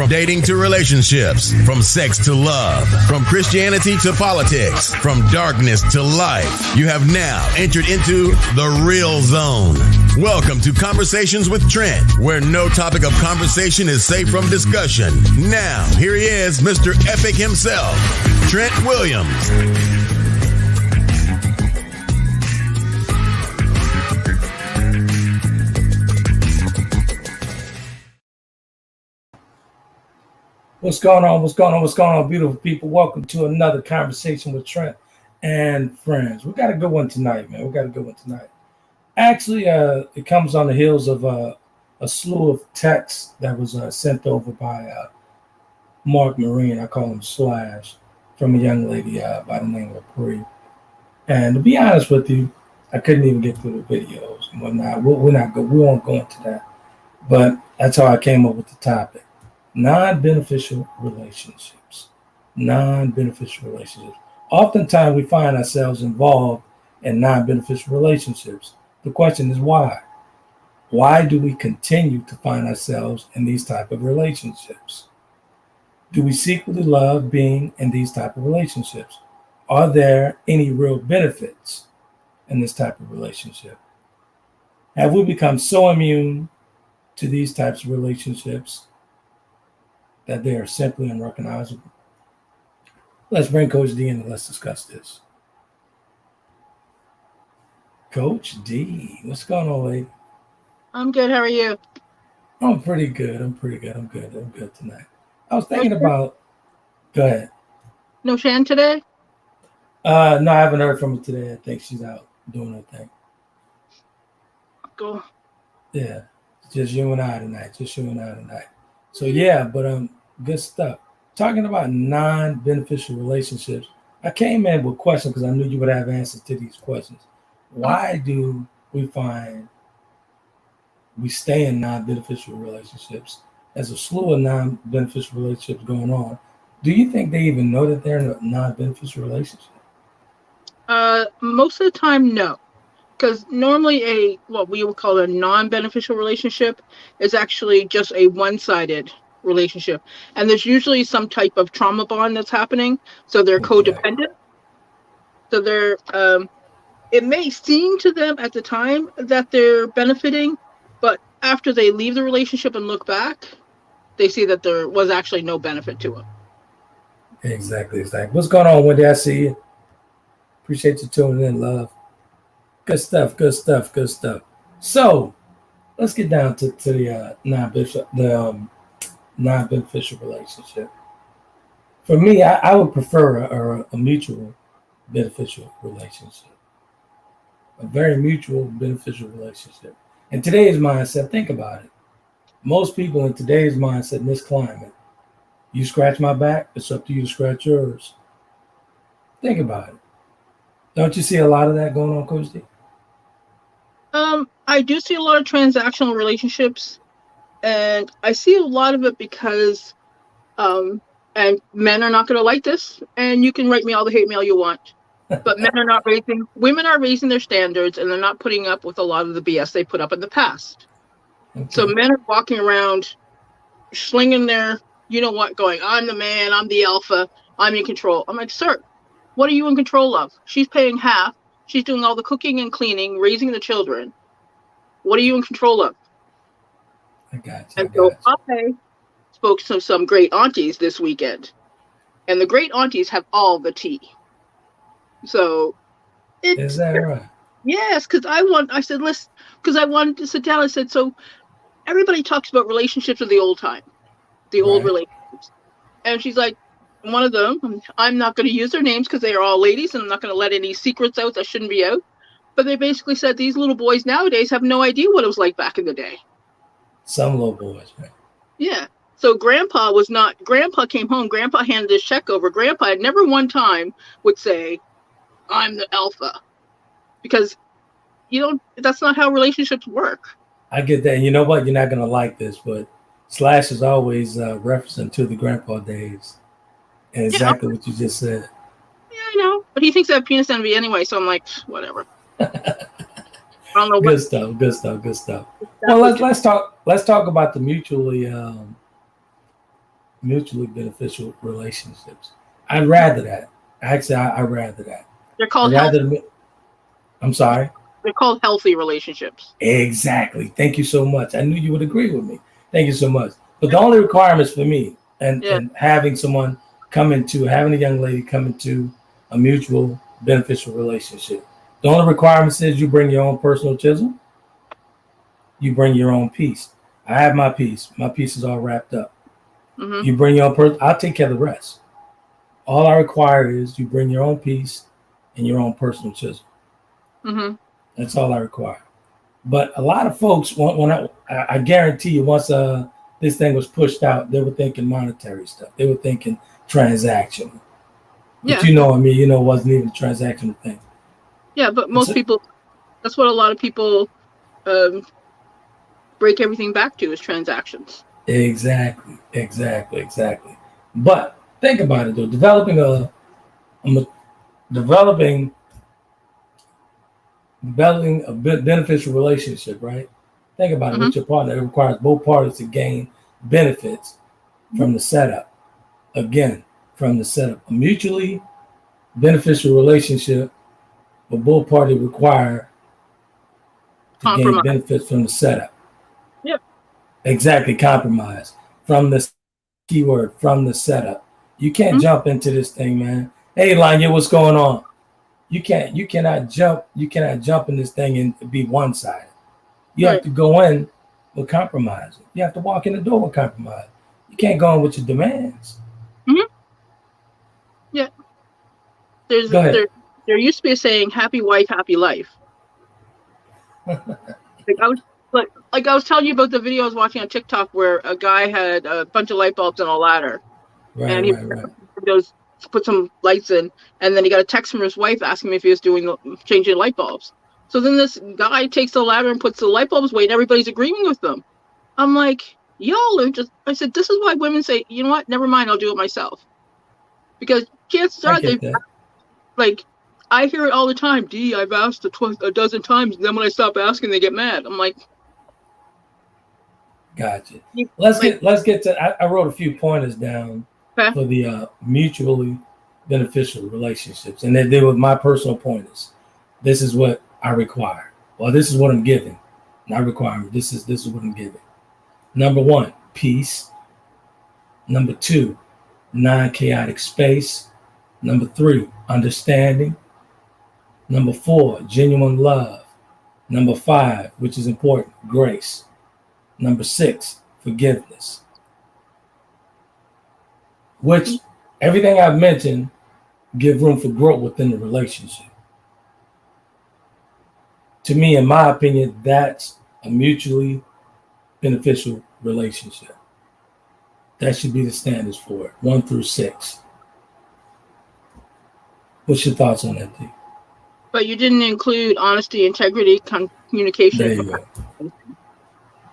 From dating to relationships, from sex to love, from Christianity to politics, from darkness to light, you have now entered into the real zone. Welcome to Conversations with Trent, where no topic of conversation is safe from discussion. Now, here he is, Mr. Epic himself, Trent Williams. What's going on? What's going on? What's going on, beautiful people? Welcome to another Conversation with Trent and Friends. We got a good one tonight, man. We got a good one tonight. Actually, it comes on the heels of a slew of texts that was sent over by Mark Marine. I call him Slash, from a young lady by the name of Bree. And to be honest with you, I couldn't even get through the videos and whatnot. We won't go into that. But that's how I came up with the topic. Non-beneficial relationships. Non-beneficial relationships. Oftentimes we find ourselves involved in non-beneficial relationships. The question is why? Why do we continue to find ourselves in these type of relationships? Do we secretly love being in these type of relationships? Are there any real benefits in this type of relationship? Have we become so immune to these types of relationships that they are simply unrecognizable? Let's bring Coach D in and let's discuss this. Coach D, what's going on, lady? I'm good. How are you? I'm pretty good. I'm good tonight. I was thinking about. Go ahead. No Shann today? No, I haven't heard from her today. I think she's out doing her thing. Cool. Yeah, just you and I tonight. So yeah, but good stuff. Talking about non-beneficial relationships, I came in with questions because I knew you would have answers to these questions. Why do we find we stay in non-beneficial relationships? There's a slew of non-beneficial relationships going on. Do you think they even know that they're in a non-beneficial relationship? Most of the time, no. Because normally what we would call a non-beneficial relationship is actually just a one-sided relationship. And there's usually some type of trauma bond that's happening. So they're codependent. So they're, it may seem to them at the time that they're benefiting, but after they leave the relationship and look back, they see that there was actually no benefit to them. Exactly. What's going on, Wendy? I see you. Appreciate you tuning in, love. Good stuff. So let's get down to the non-beneficial relationship. For me, I would prefer a mutual beneficial relationship. A very mutual beneficial relationship. In today's mindset, think about it. Most people in today's mindset, in this climate, you scratch my back, it's up to you to scratch yours. Think about it. Don't you see a lot of that going on, Coach D? I do see a lot of transactional relationships, and I see a lot of it because, and men are not going to like this, and you can write me all the hate mail you want, but women are raising their standards, and they're not putting up with a lot of the BS they put up in the past. Okay. So men are walking around, slinging their, you know what, going, I'm the man, I'm the alpha, I'm in control. I'm like, sir, what are you in control of? She's paying half. She's doing all the cooking and cleaning, raising the children. What are you in control of? I got you. And so I spoke to some great aunties this weekend. And the great aunties have all the tea. So is that right? Yes, because I wanted to sit down and said, so everybody talks about relationships of the old time, old relationships. And she's like, one of them, I'm not going to use their names because they are all ladies, and I'm not going to let any secrets out that shouldn't be out. But they basically said these little boys nowadays have no idea what it was like back in the day. Some little boys, right? Yeah. So Grandpa came home, Grandpa handed his check over. Grandpa had never one time would say, I'm the alpha. Because, that's not how relationships work. I get that. You know what? You're not going to like this, but Slash is always referencing to the grandpa days. And exactly what you just said. Yeah, I know. But he thinks I have penis envy anyway, so I'm like, whatever. I don't know. Good stuff. Well, let's talk about the mutually mutually beneficial relationships. I'd rather that. Actually, I'd rather that. They're I'd called health. rather. I'm sorry. They're called healthy relationships. Exactly. Thank you so much. I knew you would agree with me. Thank you so much. But the only requirements for me and having having a young lady come into a mutual beneficial relationship, the only requirements is you bring your own personal chisel, you bring your own piece. I have my piece. My piece is all wrapped up. Mm-hmm. You bring your own person. I'll take care of the rest. All I require is you bring your own piece and your own personal chisel. Mm-hmm. That's all I require. But a lot of folks, I guarantee you, once this thing was pushed out, they were thinking monetary stuff. They were thinking transactional. But it wasn't even a transactional thing. Yeah, but most people, that's what a lot of people break everything back to, is transactions. Exactly. But think about it though, developing a beneficial relationship, right? Think about it with your partner. It requires both parties to gain benefits from the setup. Again, from the setup. A mutually beneficial relationship where both parties require to gain benefits from the setup. Yep. Exactly, compromise. From the keyword, from the setup. You can't jump into this thing, man. Hey, Lanya, what's going on? You cannot jump in this thing and be one-sided. You have to go in with compromise. You have to walk in the door with compromise. You can't go in with your demands. Mm-hmm. Yeah. There used to be a saying, happy wife, happy life. I was telling you about the video I was watching on TikTok where a guy had a bunch of light bulbs on a ladder. Right. Put some lights in, and then he got a text from his wife asking him if he was changing light bulbs. So then this guy takes the ladder and puts the light bulbs away, and everybody's agreeing with them. I'm like, y'all are just. I said, this is why women say, you know what? Never mind, I'll do it myself. Because chances are I hear it all the time. D, I've asked a dozen times, and then when I stop asking, they get mad. I'm like, gotcha. Let's get to. I wrote a few pointers down for the mutually beneficial relationships, and they were my personal pointers. This is what I require. Well, this is what I'm giving. Not requirement. This is what I'm giving. Number 1, peace. Number 2, non-chaotic space. Number 3, understanding. Number 4, genuine love. Number 5, which is important, grace. Number 6, forgiveness. Which everything I've mentioned give room for growth within the relationship. To me, in my opinion, that's a mutually beneficial relationship. That should be the standards for it, 1 through 6. What's your thoughts on that, D? But you didn't include honesty, integrity, communication.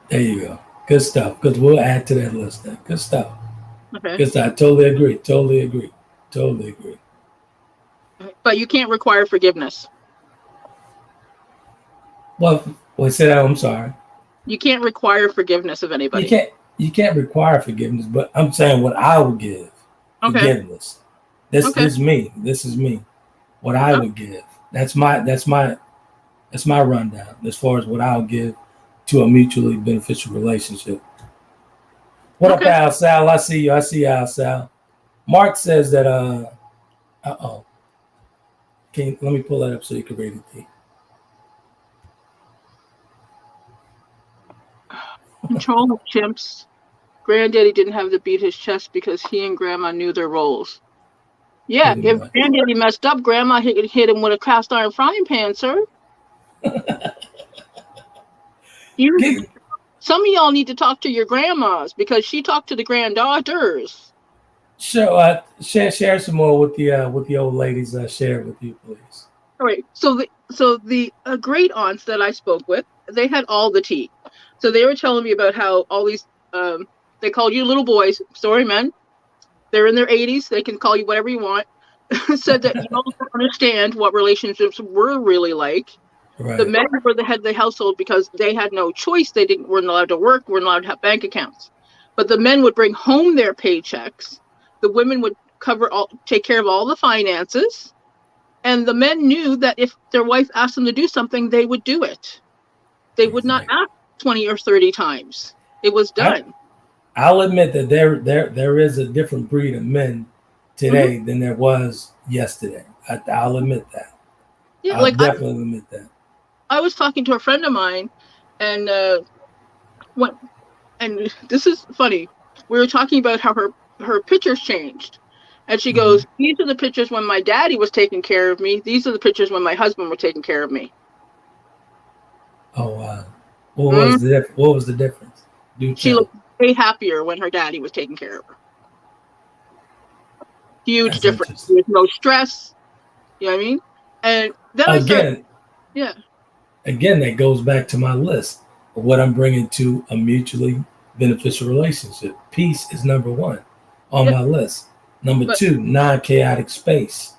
There you go. Good stuff. Because we'll add to that list then. Good stuff. Okay. Good stuff. I totally agree. But you can't require forgiveness. Well, say that. I'm sorry. You can't require forgiveness of anybody. You can't require forgiveness, but I'm saying what I would give. Forgiveness. This is me. What I would give. That's my rundown as far as what I'll give to a mutually beneficial relationship. What up, Al Sal? I see you, Al Sal. Mark says that let me pull that up so you can read it. Control chimps. Granddaddy didn't have to beat his chest because he and Grandma knew their roles. Yeah, if Granddaddy messed up, Grandma hit him with a cast iron frying pan, sir. Some of y'all need to talk to your grandmas because she talked to the granddaughters. Sure, share some more with the old ladies. Share it with you, please. All right. So the great aunts that I spoke with, they had all the tea. So they were telling me about how all these they called you little boys. Sorry, men. They're in their 80s. They can call you whatever you want. Said that you don't understand what relationships were really like. Right. The men were the head of the household because they had no choice. They weren't allowed to work, weren't allowed to have bank accounts. but the men would bring home their paychecks. The women would take care of all the finances. And the men knew that if their wife asked them to do something, they would do it. They would not ask 20 or 30 times. It was done. I'll admit that there is a different breed of men today than there was yesterday. I'll admit that. Yeah, I'll definitely admit that. I was talking to a friend of mine, and and this is funny. We were talking about how her pictures changed. And she goes, these are the pictures when my daddy was taking care of me. These are the pictures when my husband was taking care of me. Oh, wow. What was the difference? She looked way happier when her daddy was taking care of her. Huge difference. There was no stress. You know what I mean? And then Again, that goes back to my list of what I'm bringing to a mutually beneficial relationship. Peace is number one on my list. Number two, non-chaotic space.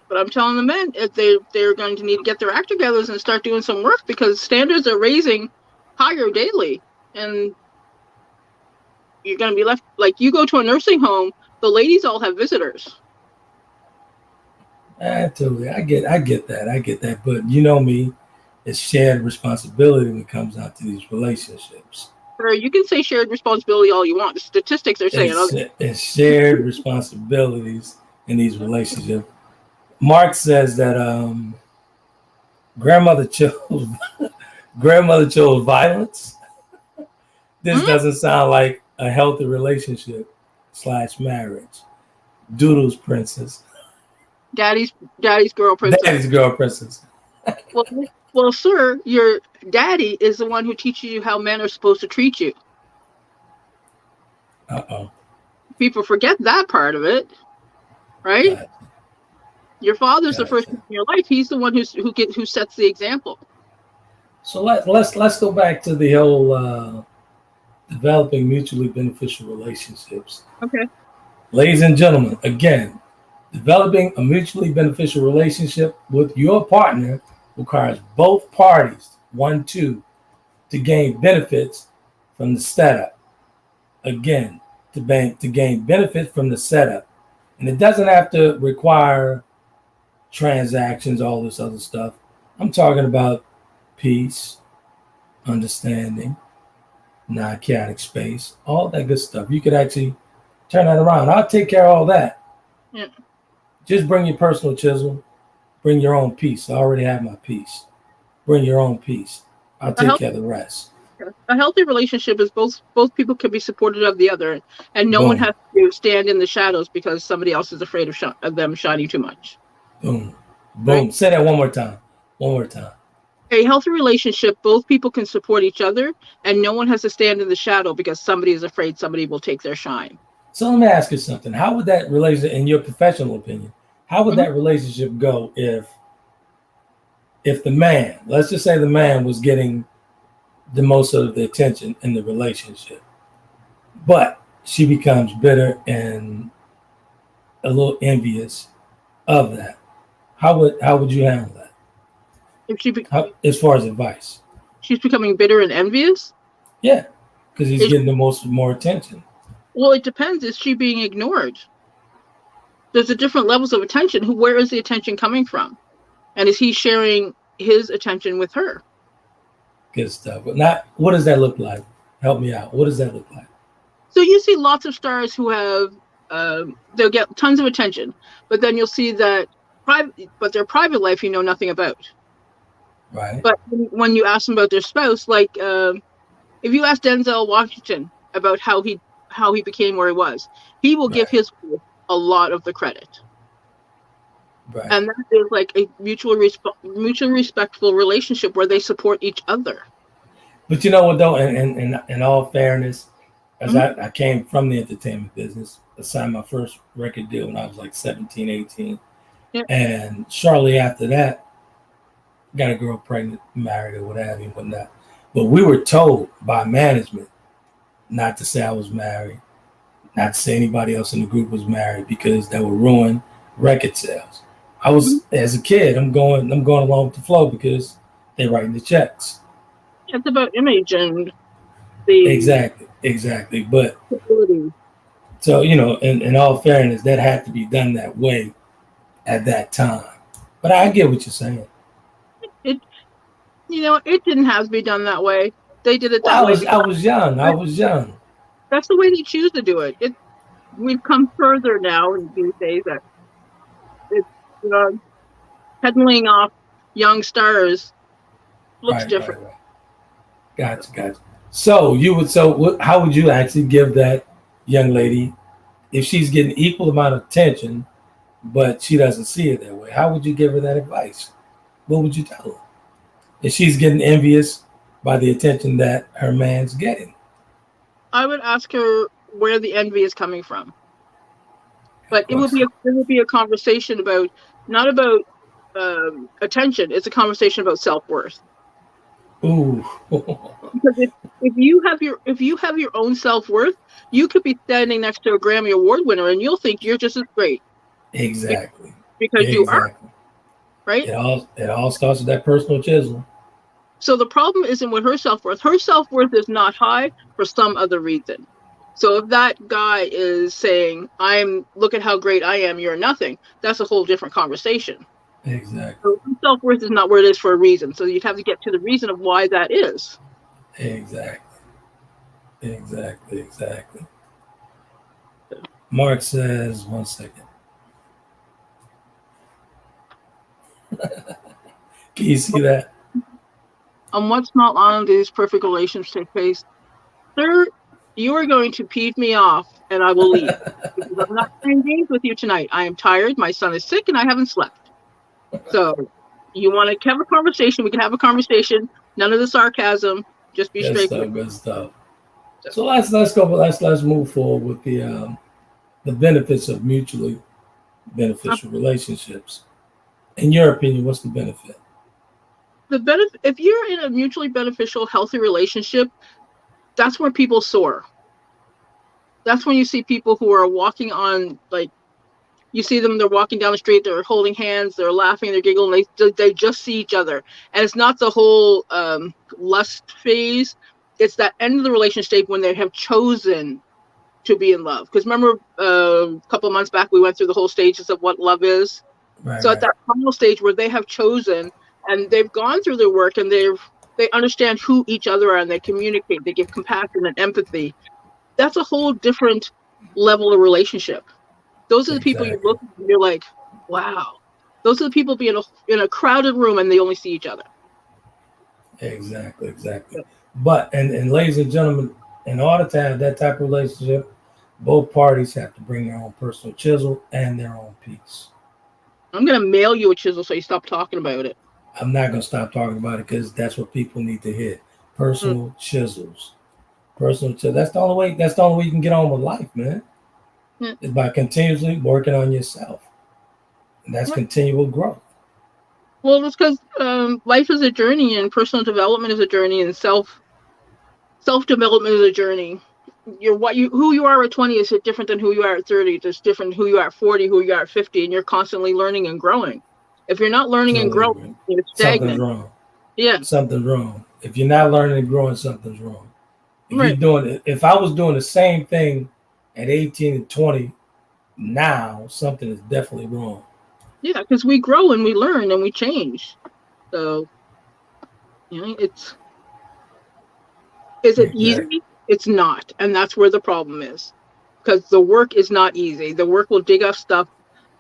But I'm telling the men, if they're going to need to get their act together and start doing some work, because standards are raising higher daily. And you're going to be left, like you go to a nursing home, the ladies all have visitors. Totally. I get that. But you know me, it's shared responsibility when it comes out to these relationships. Or you can say shared responsibility all you want. The statistics are saying it's shared responsibilities in these relationships. Mark says that grandmother chose violence. This doesn't sound like a healthy relationship / marriage. Doodles princess. Daddy's girl princess. Daddy's girl princess. Well, sir, your daddy is the one who teaches you how men are supposed to treat you. People forget that part of it, right? Gotcha. Your father's the first in your life. He's the one who sets the example. So let's go back to the whole developing mutually beneficial relationships. Okay. Ladies and gentlemen, again, developing a mutually beneficial relationship with your partner requires both parties, 1, 2, to gain benefits from the setup. Again, to gain benefits from the setup. And it doesn't have to require transactions, all this other stuff. I'm talking about peace, understanding, non-chaotic space, all that good stuff. You could actually turn that around. I'll take care of all that. Yeah. Just bring your personal chisel. Bring your own peace. I already have my peace. Bring your own peace. I'll take care of the rest. A healthy relationship is both people can be supportive of the other, and no one has to stand in the shadows because somebody else is afraid of them shining too much. Boom. Right? Say that one more time. A healthy relationship, both people can support each other, and no one has to stand in the shadow because somebody is afraid somebody will take their shine. So let me ask you something. How would that relationship, in your professional opinion, how would that relationship go if the man, let's just say the man was getting the most of the attention in the relationship, but she becomes bitter and a little envious of that? How would you handle that? As far as advice, she's becoming bitter and envious. Yeah, because he's getting more attention. Well, it depends. Is she being ignored? There's a different levels of attention. Where is the attention coming from? And is he sharing his attention with her? Good stuff. But what does that look like? Help me out. What does that look like? So you see lots of stars who have, they'll get tons of attention, but then you'll see that their private life you know nothing about. Right. But when you ask them about their spouse, like if you ask Denzel Washington about how he became where he was, he will give his wife a lot of the credit. Right. And that is like a mutually respectful relationship where they support each other. But you know what though, in all fairness, as I came from the entertainment business, I signed my first record deal when I was like 17, 18. Yeah. And shortly after that, got a girl pregnant, married or what have you, whatnot. But we were told by management not to say I was married, not to say anybody else in the group was married, because that would ruin record sales. I was, as a kid, I'm going along with the flow because they're writing the checks. It's about image and the Exactly. But ability. so, in all fairness, that had to be done that way at that time. But I get what you're saying. It it didn't have to be done that way. They did it Well, that way I because was young. I was young. that's the way they choose to do it. We've come further now in these days that it's uh, peddling off young stars looks different. Right. Gotcha. So how would you actually give that young lady if she's getting equal amount of attention, but she doesn't see it that way? How would you give her that advice? What would you tell her if she's getting envious by the attention that her man's getting? I would ask her where the envy is coming from, but Of course. it would be a conversation about not about attention. It's a conversation about self-worth. Ooh. Because if you have your own self-worth, you could be standing next to a Grammy Award winner and you'll think you're just as great Exactly. because you are, Exactly. right? It all starts with that personal chisel. So the problem isn't with her self-worth. Her self-worth is not high for some other reason. So if that guy is saying, look at how great I am, you're nothing, that's a whole different conversation. Exactly. So self-worth is not where it is for a reason. So you'd have to get to the reason of why that is. Exactly. Mark says, 1 second. Can you see that? On what small island do these perfect relationships take place? Sir, you are going to peeve me off and I will leave. Because I'm not playing games with you tonight. I am tired, my son is sick, and I haven't slept. So you want to have a conversation, we can have a conversation. None of the sarcasm. Just be straightforward. Good stuff. So let's go. Let's move forward with the benefits of mutually beneficial relationships. In your opinion, what's the benefit? The benefit, if you're in a mutually beneficial, healthy relationship, that's where people soar. That's when you see people who are walking on, like, you see them, they're walking down the street, they're holding hands, they're laughing, they're giggling, they just see each other. And it's not the whole lust phase. It's that end of the relationship when they have chosen to be in love. Because remember, a couple of months back, we went through the whole stages of what love is. Right. So at that final stage where they have chosen and they've gone through their work and they understand who each other are and they communicate, they give compassion and empathy. That's a whole different level of relationship. Those are the people you look at and you're like, wow. Those are the people being in a crowded room and they only see each other. Exactly. But, and ladies and gentlemen, in order to have that type of relationship, both parties have to bring their own personal chisel and their own peace. I'm going to mail you a chisel so you stop talking about it. I'm not going to stop talking about it because that's what people need to hear. Personal chisels. Personal chisel. That's the only way you can get on with life, man. Is by continuously working on yourself. And that's continual growth. Well, it's because life is a journey and personal development is a journey and self-development is a journey. Who you are at 20 is different than who you are at 30. It's different who you are at 40, who you are at 50, and you're constantly learning and growing. If you're not learning and growing, you're stagnant. Something's wrong. Yeah. Something's wrong. If you're not learning and growing, something's wrong. Right. If I was doing the same thing at 18 and 20, now something is definitely wrong. Yeah, because we grow and we learn and we change. So, is it easy? It's not. And that's where the problem is. Because the work is not easy. The work will dig up stuff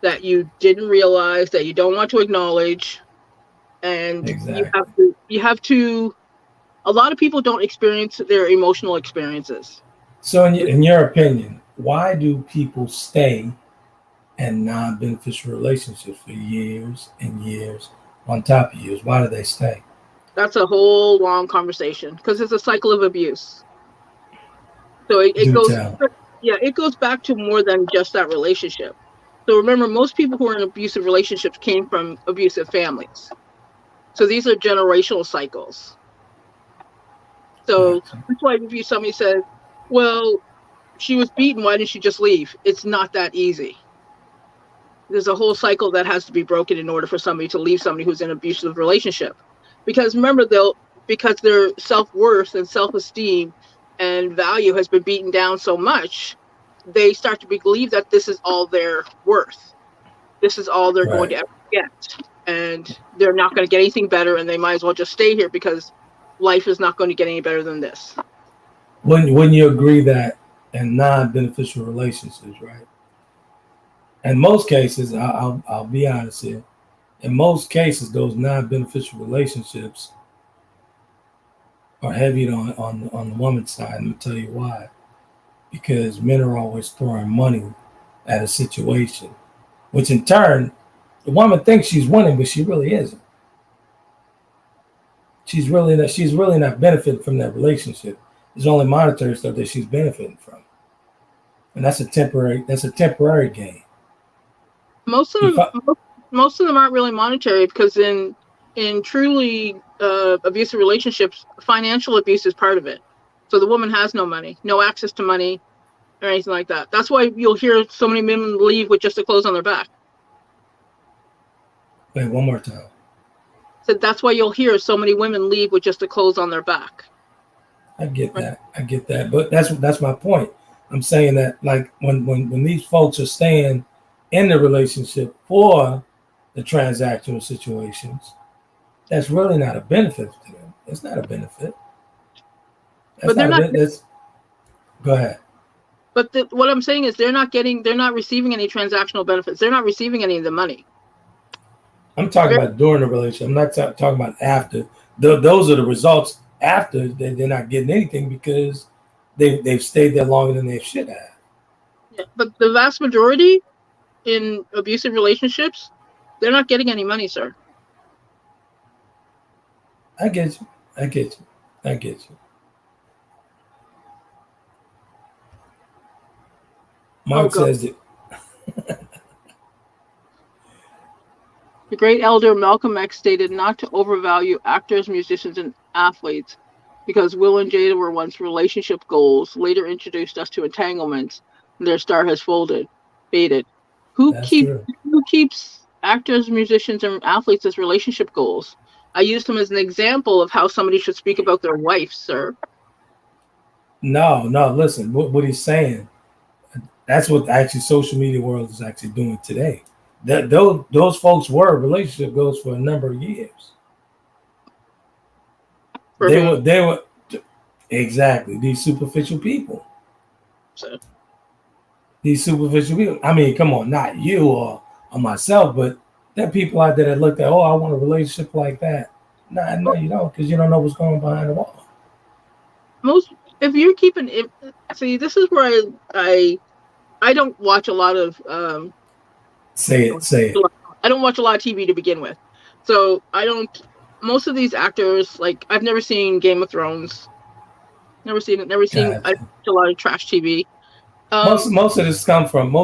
that you didn't realize, that you don't want to acknowledge. And you have to, a lot of people don't experience their emotional experiences. So in your opinion, why do people stay in non-beneficial relationships for years and years on top of years? Why do they stay? That's a whole long conversation because it's a cycle of abuse. So it goes back to more than just that relationship. So remember, most people who are in abusive relationships came from abusive families. So these are generational cycles. So that's why if somebody says, well, she was beaten, why didn't she just leave? It's not that easy. There's a whole cycle that has to be broken in order for somebody to leave somebody who's in an abusive relationship. Because remember, because their self-worth and self-esteem and value has been beaten down so much, they start to believe that this is all they're worth. This is all they're going to ever get. And they're not going to get anything better, and they might as well just stay here because life is not going to get any better than this. Wouldn't you agree that in non-beneficial relationships, right? In most cases, I'll be honest here, in most cases, those non-beneficial relationships are heavy on the woman's side, and I'll tell you why. Because men are always throwing money at a situation, which in turn, the woman thinks she's winning, but she really isn't. She's really not benefiting from that relationship. It's only monetary stuff that she's benefiting from, and that's a temporary gain. Most of them aren't really monetary, because in truly abusive relationships, financial abuse is part of it. So the woman has no money, no access to money, or anything like that. That's why you'll hear so many women leave with just the clothes on their back. Wait, one more time. So that's why you'll hear so many women leave with just the clothes on their back. I get that, but that's my point. I'm saying that, like, when these folks are staying in the relationship for the transactional situations, that's really not a benefit to them. It's not a benefit. Go ahead. But what I'm saying is they're not receiving any transactional benefits. They're not receiving any of the money. I'm talking about during the relationship. I'm not talking about after. Those are the results after. They're not getting anything because they've stayed there longer than they should have. Yeah, but the vast majority in abusive relationships, they're not getting any money, sir. I get you. Mark says it. The great elder Malcolm X stated not to overvalue actors, musicians, and athletes, because Will and Jada were once relationship goals, later introduced us to entanglements, and their star has faded. Who keeps actors, musicians, and athletes as relationship goals? I used them as an example of how somebody should speak about their wife, sir. No, listen, what he's saying, that's what actually social media world is actually doing today. Those folks were relationship goals for a number of years. They were exactly these superficial people. These superficial people. I mean, come on, not you or myself, but there are people out there that look at, oh, I want a relationship like that. No, you don't, because you don't know what's going on behind the wall. If you're keeping it, see, this is where I don't watch a lot of Say it. I don't watch a lot of TV to begin with. So most of these actors, like, I've never seen Game of Thrones. Never seen it. I watch a lot of trash TV. Most of this come from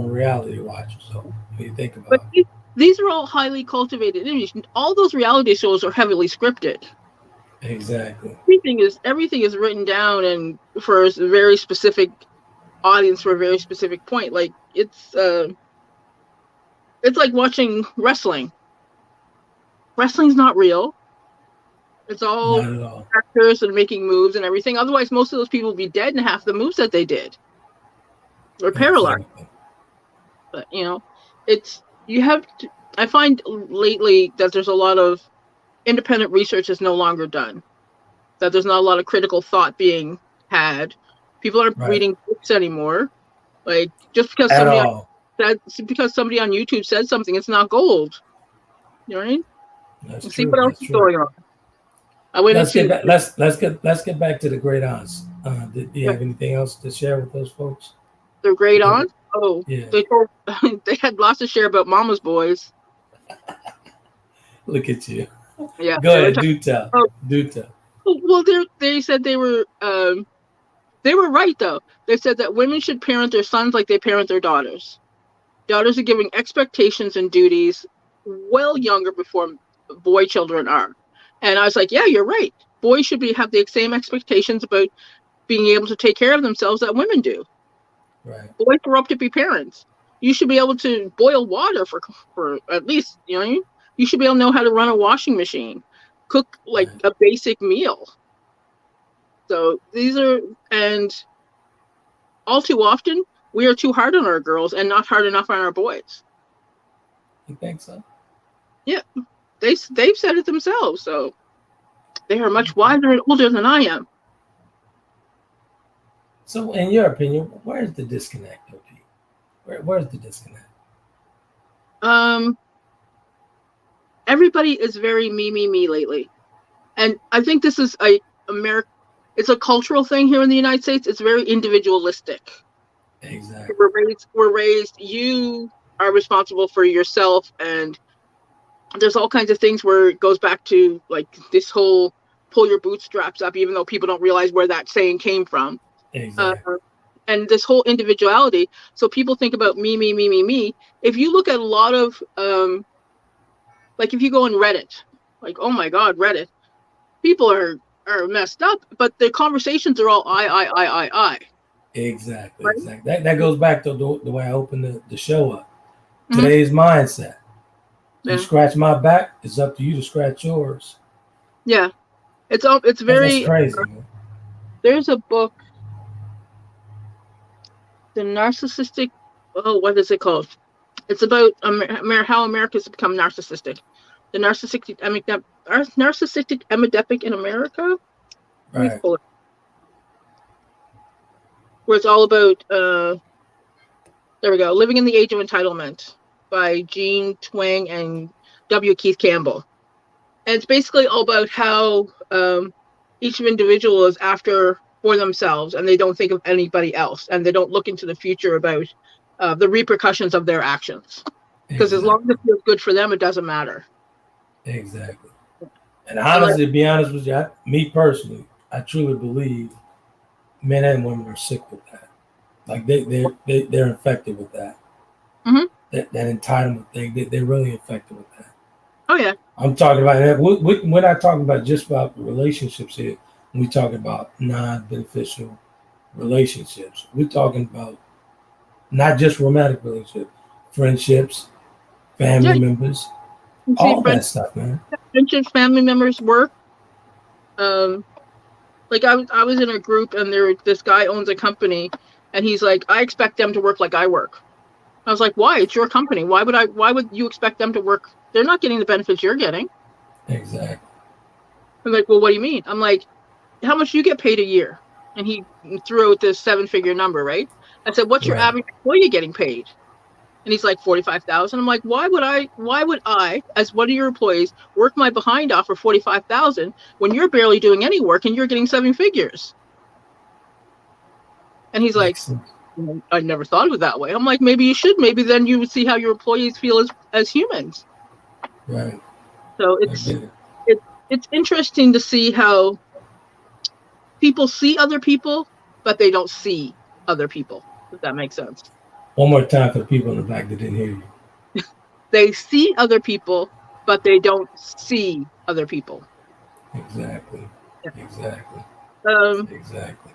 reality watchers. So when you think about it. These are all highly cultivated images. All those reality shows are heavily scripted. Exactly. Everything is written down and for a very specific audience for a very specific point. Like, it's like watching wrestling. Wrestling's not real. It's all actors and making moves and everything. Otherwise, most of those people would be dead in half the moves that they did. Or paralyzed. Exactly. But, I find lately that there's a lot of independent research is no longer done. That there's not a lot of critical thought being had. People aren't reading books anymore. Like, just because somebody on YouTube said something, it's not gold. You know what I mean? That's see what else is going on. Let's get back to the great aunts. Do you have anything else to share with those folks? The great aunts? Oh, yeah. They had lots to share about Mama's boys. Look at you. Yeah. Go ahead. Do tell. Well, they said they were right, though. They said that women should parent their sons like they parent their daughters. Daughters are given expectations and duties well younger before boy children are. And I was like, yeah, you're right. Boys should have the same expectations about being able to take care of themselves that women do. Right. Boys grow up to be parents. You should be able to boil water for at least, you know what I mean? You should be able to know how to run a washing machine, cook a basic meal. So and all too often, we are too hard on our girls and not hard enough on our boys. You think so? Yeah, they've said it themselves. So they are much wiser and older than I am. So, in your opinion, where's the disconnect, OP? Where's the disconnect? Everybody is very me lately, and I think this is it's a cultural thing here in the United States. It's very individualistic. Exactly. We're raised. You are responsible for yourself, and there's all kinds of things where it goes back to like this whole pull your bootstraps up, even though people don't realize where that saying came from. Exactly. And this whole individuality. So people think about me. If you look at a lot of like if you go on Reddit, like, oh my God, Reddit, people are messed up, but the conversations are all I. Exactly. Right? Exactly. That goes back to the way I opened the show up. Mm-hmm. Today's mindset. You Yeah. scratch my back, it's up to you to scratch yours. Yeah. It's very That's crazy, man. There's a book, The Narcissistic, what is it called? It's about how America's become narcissistic. The narcissistic epidemic in America. Let me Right. pull it. Where it's all about there we go, Living in the Age of Entitlement by Jean Twenge and W. Keith Campbell. And it's basically all about how each individual is after for themselves, and they don't think of anybody else, and they don't look into the future about the repercussions of their actions. Because as long as it feels good for them, it doesn't matter. Exactly. And honestly, to be honest with you, me personally, I truly believe men and women are sick with that. Like they're infected with that. Mm-hmm. That entitlement thing. They're really infected with that. Oh yeah. I'm talking about that. We're not talking about just about relationships here. When we talking about non-beneficial relationships, we're talking about not just romantic relationships, friendships, family members, all that stuff, man. Friendships, family members, work. Like I was in a group, and this guy owns a company, and he's like, I expect them to work like I work. I was like, why? It's your company. Why would you expect them to work? They're not getting the benefits you're getting. Exactly. I'm like, well, what do you mean? I'm like, how much do you get paid a year? And he threw out this 7-figure number, right? I said, what's your average employee getting paid? And he's like, 45,000. I'm like, why would I, as one of your employees, work my behind off for 45,000 when you're barely doing any work and you're getting 7 figures? And he's like, I never thought of it that way. I'm like, maybe you should. Maybe then you would see how your employees feel as humans. Right. So it's interesting to see how people see other people, but they don't see other people, if that makes sense. One more time for the people in the back that didn't hear you. They see other people, but they don't see other people. Exactly. Yeah. Exactly. Exactly.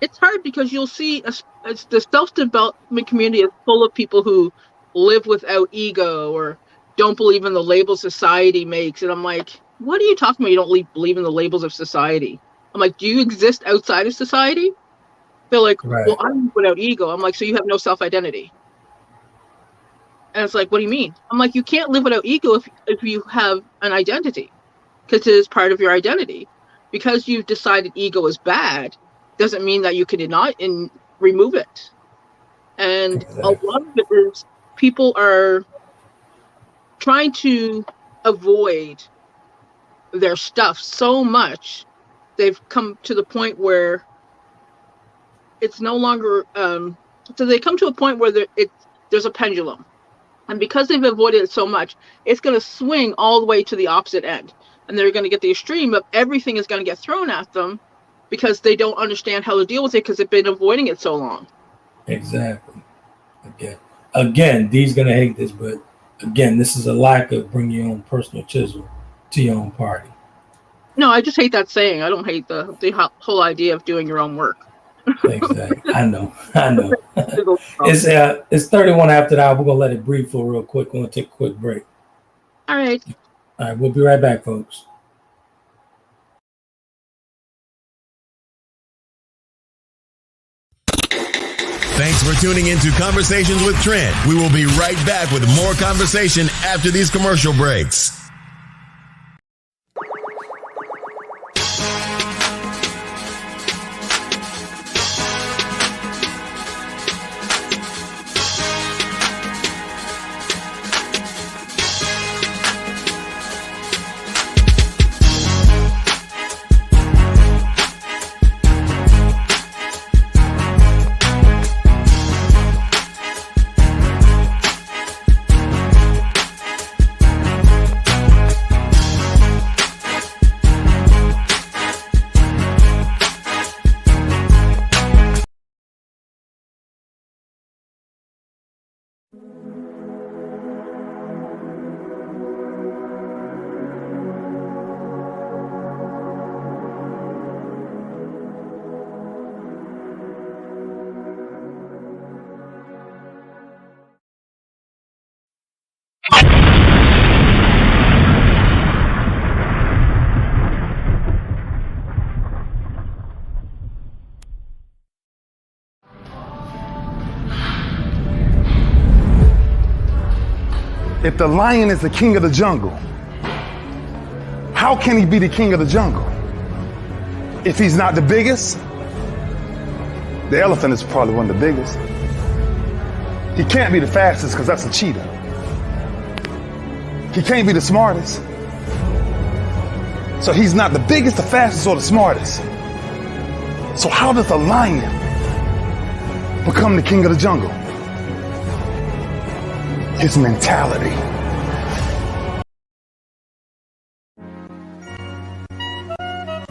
It's hard because you'll see the self-development community is full of people who live without ego or don't believe in the labels society makes. And I'm like, what are you talking about? You don't believe in the labels of society. I'm like, do you exist outside of society? They're like, well, I'm without ego. I'm like, so you have no self-identity. And it's like, what do you mean? I'm like, you can't live without ego if you have an identity, because it is part of your identity. Because you've decided ego is bad doesn't mean that you can deny and remove it. And a lot of it is people are trying to avoid their stuff so much, they've come to the point where it's no longer so they come to a point where there's a pendulum, and because they've avoided it so much, it's going to swing all the way to the opposite end, and they're going to get the extreme of everything is going to get thrown at them because they don't understand how to deal with it because they've been avoiding it so long. Exactly. Again, Dee's going to hate this, but again, this is a lack of bringing your own personal chisel to your own party. No, I just hate that saying. I don't hate the whole idea of doing your own work. Exactly. I know. It's 31 after the hour. We're gonna let it breathe for real quick. We're gonna take a quick break. All right. We'll be right back, folks. Thanks for tuning into Conversations with Trent. We will be right back with more conversation after these commercial breaks. If the lion is the king of the jungle, how can he be the king of the jungle? If he's not the biggest, the elephant is probably one of the biggest. He can't be the fastest because that's a cheetah. He can't be the smartest. So he's not the biggest, the fastest, or the smartest. So how does a lion become the king of the jungle? His mentality.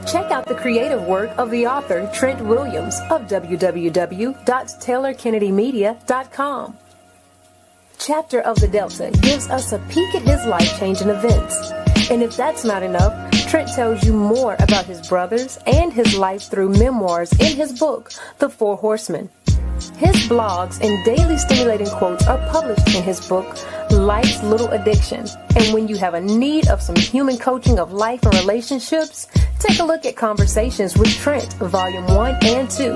Check out the creative work of the author Trent Williams of www.taylorkennedymedia.com. Chapter of the Delta gives us a peek at his life-changing events. And if that's not enough, Trent tells you more about his brothers and his life through memoirs in his book, The Four Horsemen. His blogs and daily stimulating quotes are published in his book, Life's Little Addiction. And when you have a need of some human coaching of life and relationships, take a look at Conversations with Trent, Volume 1 and 2,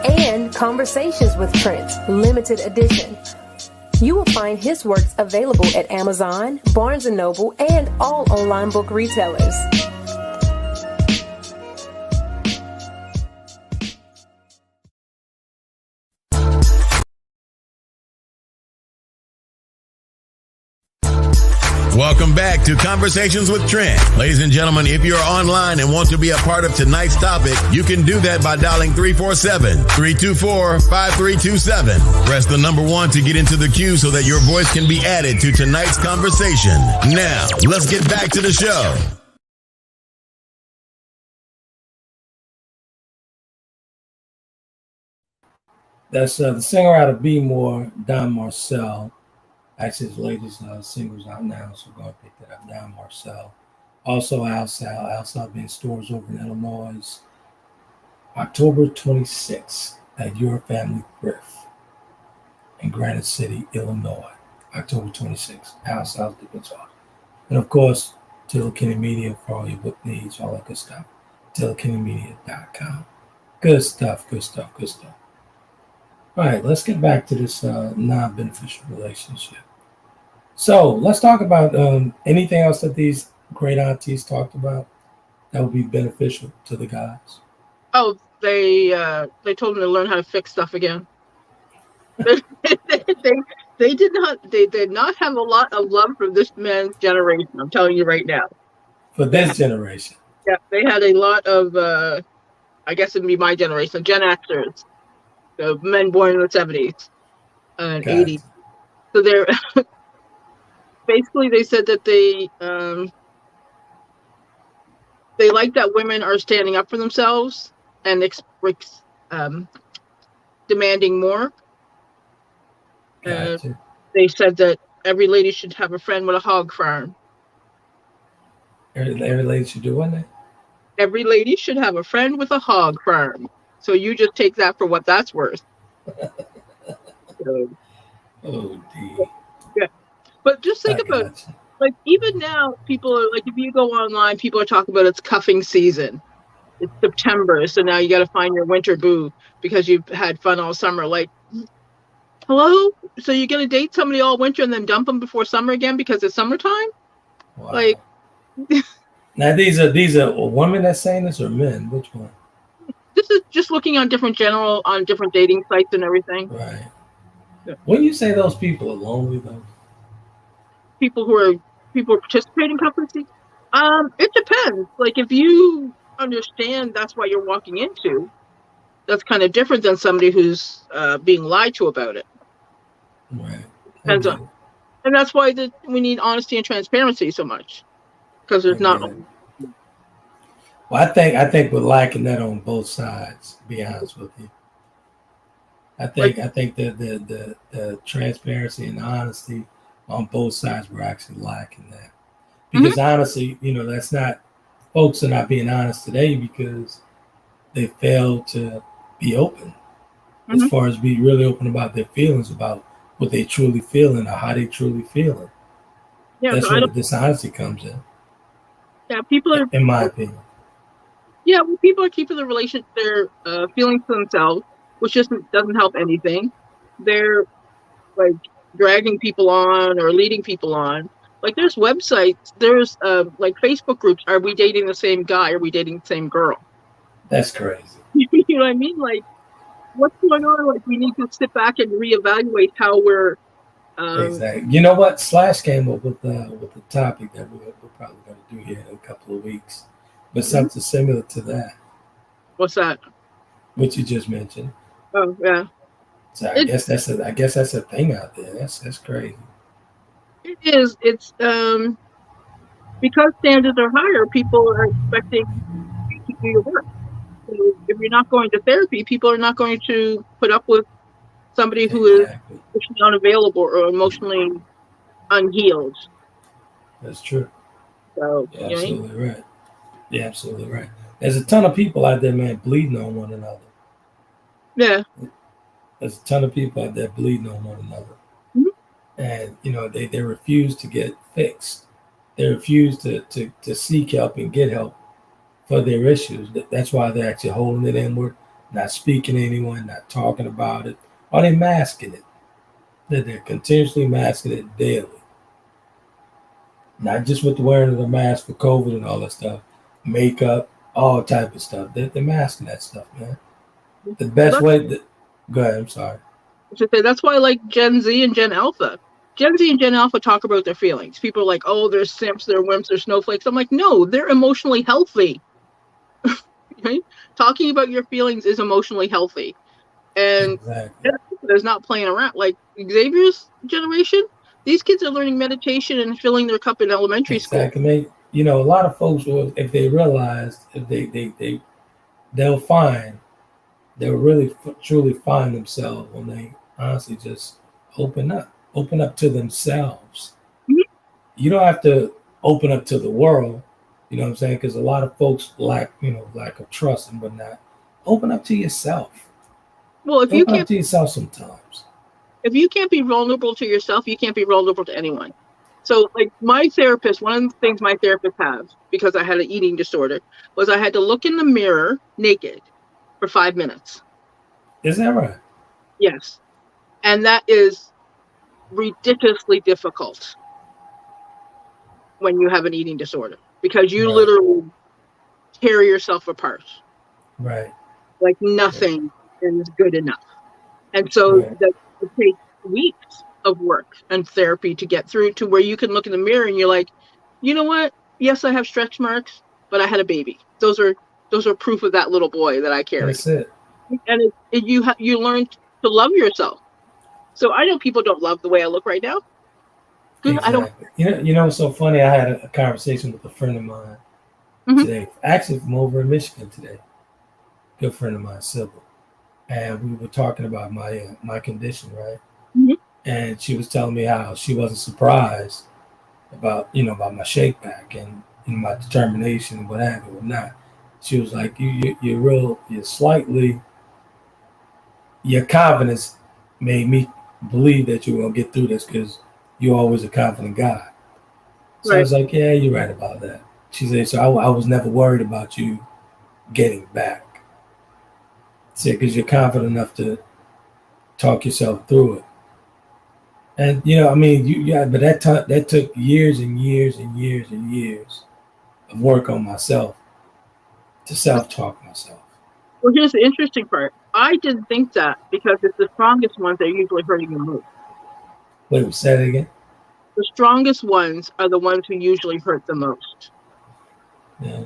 and Conversations with Trent, Limited Edition. You will find his works available at Amazon, Barnes & Noble, and all online book retailers. Welcome back to Conversations with Trent. Ladies and gentlemen, if you're online and want to be a part of tonight's topic, you can do that by dialing 347-324-5327. Press the number 1 to get into the queue so that your voice can be added to tonight's conversation. Now, let's get back to the show. That's the singer out of B More, Don Marcel. Actually, his latest single's out now, so we're going to pick that up. Don Marcel. Also, Al Sal. Al Sal being stores over in Illinois. October 26th at Your Family Thrift in Granite City, Illinois. October 26th. Al Sal's the guitar. And of course, Taylor Kenny Media for all your book needs, all that good stuff. TaylorKennyMedia.com. Good stuff, good stuff, good stuff. All right, let's get back to this non-beneficial relationship. So let's talk about anything else that these great aunties talked about that would be beneficial to the guys. Oh, they told them to learn how to fix stuff again. they did not have a lot of love for this man's generation. I'm telling you right now. For this generation. Yeah, they had a lot of I guess it'd be my generation, Gen Xers, the men born in the 70s and 80s. So they're basically, they said that they like that women are standing up for themselves and demanding more. They said that every lady should have a friend with a hog farm. Every lady should do what? Every lady should have a friend with a hog farm. So you just take that for what that's worth. So, oh, dear. Yeah. But just think about it. Like, even now, people are like, if you go online, people are talking about it's cuffing season. it's September, so now you got to find your winter boo because you've had fun all summer. Like, hello? So you're going to date somebody all winter and then dump them before summer again because it's summertime? Wow. Like, now these are women that's saying this or men? Which one? this is just looking on different dating sites and everything. Right. Yeah. When you say those people are lonely though? People who participate in conferences? It depends. Like, if you understand that's what you're walking into, that's kind of different than somebody who's being lied to about it. Right. Depends on, and that's why we need honesty and transparency so much, because there's not. Well, I think we're lacking that on both sides. To be honest with you, I think the transparency and the honesty on both sides, we're actually lacking that. Because honestly, that's not, folks are not being honest today because they fail to be open as far as be really open about their feelings, about what they truly feeling or how they truly feeling. Yeah, that's where the dishonesty comes in. Yeah, people are, in my opinion. Yeah, well, people are keeping their feelings to themselves, which just doesn't help anything. They're like dragging people on or leading people on. Like, there's websites, there's like Facebook groups. Are we dating the same guy? Are we dating the same girl? That's crazy. You know what I mean? Like, what's going on? Like, we need to sit back and reevaluate how we're. Exactly. You know what? Slash came up with the topic that we're probably going to do here in a couple of weeks, but something similar to that. What's that? What you just mentioned. Oh yeah. So I guess that's a thing out there. That's crazy. It is. It's because standards are higher, people are expecting you to do your work. So if you're not going to therapy, people are not going to put up with somebody who is emotionally unavailable or emotionally unhealed. That's true. So you're absolutely right. You're absolutely right. There's a ton of people out there, man, bleeding on one another. Yeah. There's a ton of people out there bleeding on one another. And they refuse to get fixed. They refuse to seek help and get help for their issues. That's why they're actually holding it inward, not speaking to anyone, not talking about it, or they're masking it. They're continuously masking it daily. Not just with the wearing of the mask for COVID and all that stuff, makeup, all type of stuff. They're masking that stuff, man. The best way. Go ahead. I'm sorry. That's why I like Gen Z and Gen Alpha. Gen Z and Gen Alpha talk about their feelings. People are like, oh, they're simps, they're wimps, they're snowflakes. I'm like, no, they're emotionally healthy. Right? Talking about your feelings is emotionally healthy. And there's not playing around. Like Xavier's generation, these kids are learning meditation and filling their cup in elementary school. Exactly. A lot of folks will, if they realize, if they'll really truly find themselves when they honestly just open up to themselves. You don't have to open up to the world, you know what I'm saying? Because a lot of folks lack of trust and whatnot. Open up to yourself. Well, if you can't open up to yourself sometimes. If you can't be vulnerable to yourself, you can't be vulnerable to anyone. So, like, my therapist, one of the things my therapist has, because I had an eating disorder, was I had to look in the mirror naked for 5 minutes. Is that right? Yes. And that is ridiculously difficult when you have an eating disorder, because you literally tear yourself apart. Right. Like, nothing is good enough. And so it takes weeks of work and therapy to get through to where you can look in the mirror and you're like, you know what? Yes, I have stretch marks, but I had a baby. Those are proof of that little boy that I carry. That's it. And you learn to love yourself. So I know people don't love the way I look right now. Exactly. I don't. You know, it's so funny. I had a conversation with a friend of mine today, actually from over in Michigan today. Good friend of mine, Sybil, and we were talking about my condition, right? And she was telling me how she wasn't surprised about my shake back and my determination and what have you, whatnot. She was like, your confidence made me believe that you were gonna get through this because you're always a confident guy. So I was like, yeah, you're right about that. She said, so I was never worried about you getting back. See, because you're confident enough to talk yourself through it. And I mean, but that took years and years and years and years of work on myself to self-talk myself. Well, here's the interesting part. I didn't think that because it's the strongest ones that are usually hurting the most. Wait, say it again. The strongest ones are the ones who usually hurt the most. Yeah.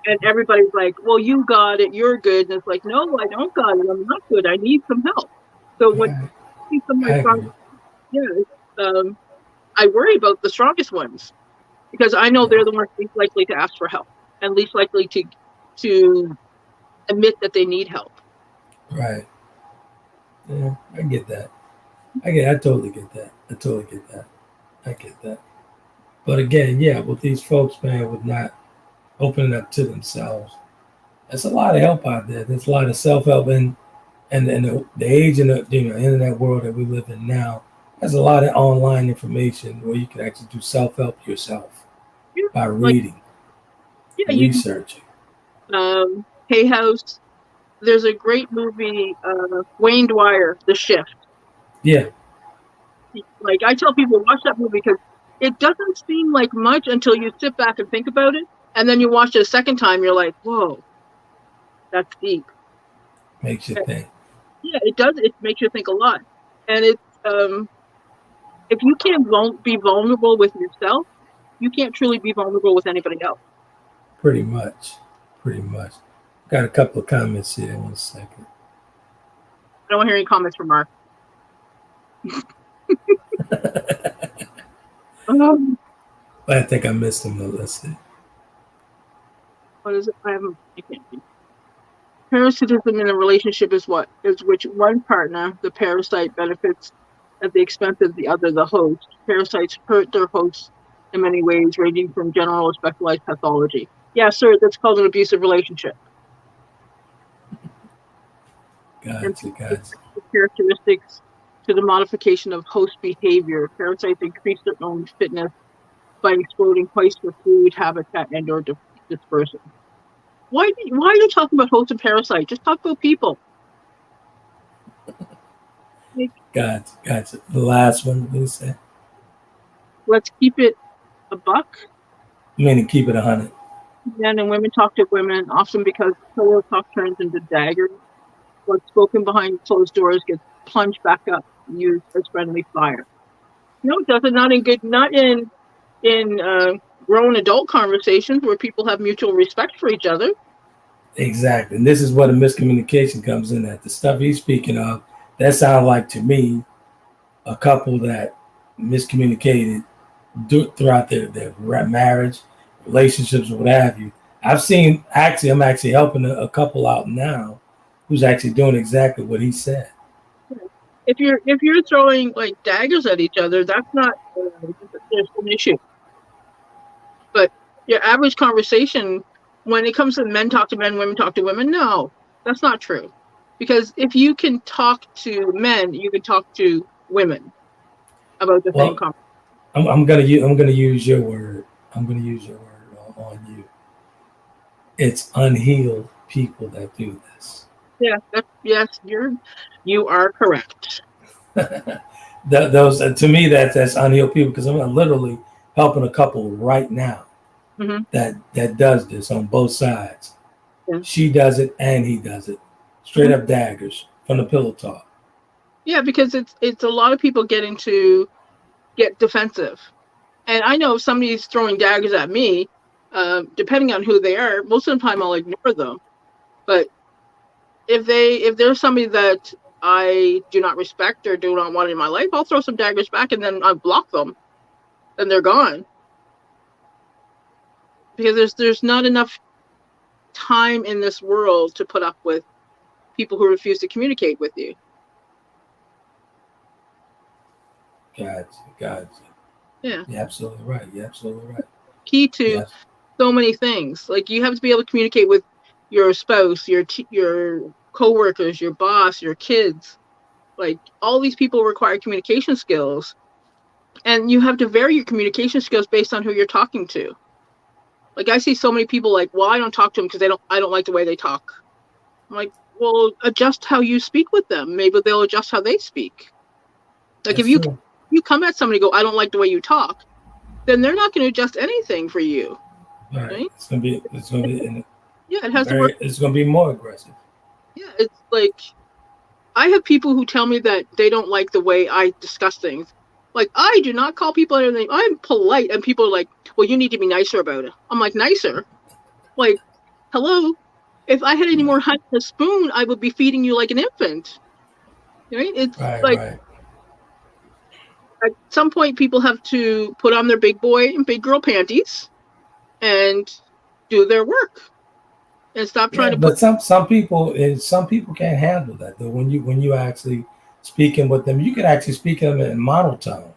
And everybody's like, well, you got it, you're good. And it's like, no, I don't got it. I'm not good. I need some help. So when I see some of my strong, I worry about the strongest ones because I know they're the ones least likely to ask for help and least likely to admit that they need help. Right. Yeah, I get that. I totally get that. I get that. But again, with these folks, man, with not opening up to themselves, there's a lot of help out there. There's a lot of self-help, and the age and the internet world that we live in now, there's a lot of online information where you can actually do self-help yourself by reading, researching. Hay House. There's a great movie, Wayne Dwyer, The Shift. Yeah. Like, I tell people, watch that movie because it doesn't seem like much until you sit back and think about it. And then you watch it a second time, you're like, whoa, that's deep. Makes you think. Yeah, it does. It makes you think a lot. And it's, if you can't be vulnerable with yourself, you can't truly be vulnerable with anybody else. Pretty much. Got a couple of comments here in a second. I don't want to hear any comments from Mark. I think I missed him though. Let's see. What is it? I can't see. Parasitism in a relationship is what? Is which one partner, the parasite, benefits at the expense of the other, the host. Parasites hurt their hosts in many ways, ranging from general or specialized pathology. Yeah, sir, that's called an abusive relationship. Gotcha. Characteristics to the modification of host behavior. Parasites increase their own fitness by exploding twice for food, habitat, and or dispersal. Why are you talking about host and parasite? Just talk about people. Gotcha. The last one, what did you say? Let's keep it a buck. Meaning keep it 100. Men and women talk to women, often because pillow talk turns into daggers. What's spoken behind closed doors gets plunged back up, used as friendly fire. No, it doesn't. Not in grown adult conversations where people have mutual respect for each other. Exactly. And this is where the miscommunication comes in at. The stuff he's speaking of, that sounds like to me a couple that miscommunicated throughout their marriage, relationships, or what have you. I'm actually helping a couple out now who's actually doing exactly what he said. If you're throwing like daggers at each other, that's not there's an issue. But your average conversation, when it comes to men talk to men, women talk to women, no, that's not true. Because if you can talk to men, you can talk to women about the same conversation. I'm gonna use your word. I'm gonna use your word on you. It's unhealed people that do this. Yeah. Yes, you are correct. Those to me that's unhealed people because I'm literally helping a couple right now that does this on both sides. Yeah. She does it and he does it. Straight up daggers from the pillow talk. Yeah, because it's a lot of people getting to get defensive. And I know if somebody's throwing daggers at me, depending on who they are, most of the time I'll ignore them. But if there's somebody that I do not respect or do not want in my life, I'll throw some daggers back and then I block them. Then they're gone. Because there's not enough time in this world to put up with people who refuse to communicate with you. Gotcha. Yeah. You're absolutely right. Key to so many things. Like you have to be able to communicate with your spouse, your co-workers, your boss, your kids. Like all these people require communication skills. And you have to vary your communication skills based on who you're talking to. Like, I see so many people like, well, I don't talk to them because I don't like the way they talk. I'm like, well, adjust how you speak with them. Maybe they'll adjust how they speak. Like, That's if true. you come at somebody and go, I don't like the way you talk, then they're not going to adjust anything for you. Right. Right? It's gonna be Yeah, it has to work. it's gonna be more aggressive. Yeah, it's like, I have people who tell me that they don't like the way I discuss things. Like, I do not call people their name. I'm polite, and people are like, well, you need to be nicer about it. I'm like, nicer? Like, hello? If I had any more honey in a spoon, I would be feeding you like an infant. Right? It's like, Right. at some point, people have to put on their big boy and big girl panties and do their work and stop trying to But put. some people can't handle that though. When you actually speaking with them, you can actually speak to them in monotone,